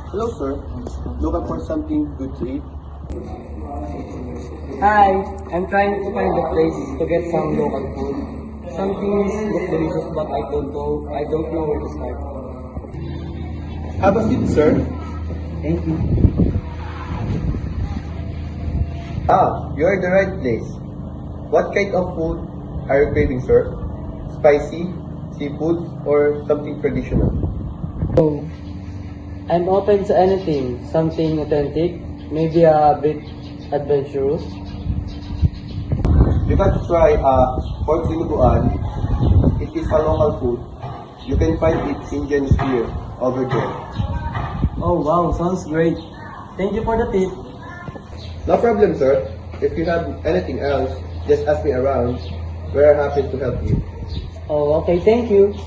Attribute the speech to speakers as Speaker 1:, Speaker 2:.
Speaker 1: Hello, sir. Looking for something good to eat?
Speaker 2: Hi, I'm trying to find a place to get some local food. Some things look delicious, but I don't know where to start.
Speaker 1: Have a seat, sir.
Speaker 2: Thank you.
Speaker 1: You're in the right place. What kind of food are you craving, sir? Spicy, seafood, or something traditional?
Speaker 2: So, I'm open to anything, something authentic, maybe a bit adventurous.
Speaker 1: You got to try pork dinuguan. It is a local food. You can find it Indian here over there.
Speaker 2: Oh wow, sounds great. Thank you for the tip.
Speaker 1: No problem, sir. If you have anything else, just ask me around. We're happy to help you.
Speaker 2: Oh, okay, thank you.